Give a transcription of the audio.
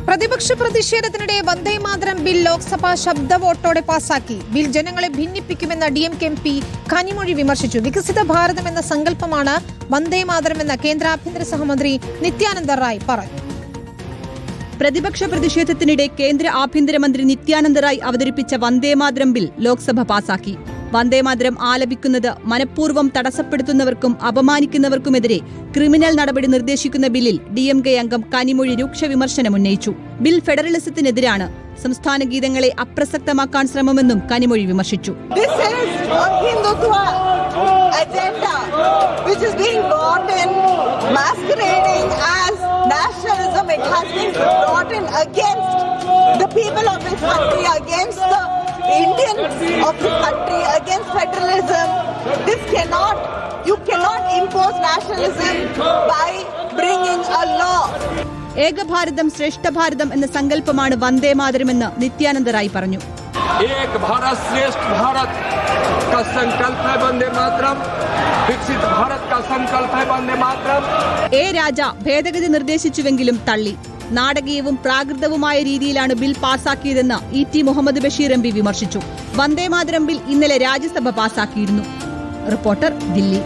പ്രതിപക്ഷ പ്രതിഷേധത്തിനിടെ വന്ദേമാതരം ബിൽ ലോക്സഭ ശബ്ദ വോട്ടോടെ പാസാക്കി. ബിൽ ജനങ്ങളെ ഭിന്നിപ്പിക്കുമെന്ന് DMK MP കനിമൊഴി വിമർശിച്ചു. വികസിത ഭാരതം എന്ന സങ്കല്പമാണ് വന്ദേമാതരമെന്ന് കേന്ദ്ര ആഭ്യന്തര സഹമന്ത്രി നിത്യാനന്ദ റായ് പറഞ്ഞു. പ്രതിപക്ഷ പ്രതിഷേധത്തിനിടെ കേന്ദ്ര ആഭ്യന്തരമന്ത്രി നിത്യാനന്ദ റായ് അവതരിപ്പിച്ച വന്ദേമാതരം ബിൽ ലോക്സഭ പാസാക്കി. വന്ദേമാതരം ആലപിക്കുന്നത് മനഃപൂർവ്വം തടസ്സപ്പെടുത്തുന്നവർക്കും അപമാനിക്കുന്നവർക്കുമെതിരെ ക്രിമിനൽ നടപടി നിർദ്ദേശിക്കുന്ന ബില്ലിൽ DMK അംഗം കനിമൊഴി രൂക്ഷ വിമർശനം ഉന്നയിച്ചു. ബിൽ ഫെഡറലിസത്തിനെതിരാണ്. സംസ്ഥാന ഗീതങ്ങളെ അപ്രസക്തമാക്കാൻ ശ്രമമെന്നും കനിമൊഴി വിമർശിച്ചു. Nationalism, it has been brought in against the people of this country, against the Indians of this country, against federalism. You cannot impose nationalism by bringing a law. ഏകഭാരതം ശ്രേഷ്ഠഭാരതം എന്ന സങ്കല്പമാണ് വന്ദേമാതരമെന്ന് നിത്യാനന്ദ റായ് പറഞ്ഞു. एक भारत श्रेष्ठ भारत का संकल्प है वंदे मातरम. विकसित भारत का संकल्प है वंदे मातरम. രാജ ഭേദഗതി നിർദ്ദേശിച്ചുവെങ്കിലും തള്ളി. നാടകീയവും പ്രാകൃതവുമായ രീതിയിലാണ് ബിൽ പാസാക്കിയതെന്ന് ET മുഹമ്മദ് ബഷീർ MP വിമർശിച്ചു. വന്ദേമാതരം ബിൽ ഇന്നലെ രാജ്യസഭ പാസാക്കിയിരുന്നു. റിപ്പോർട്ടർ, ദില്ലി.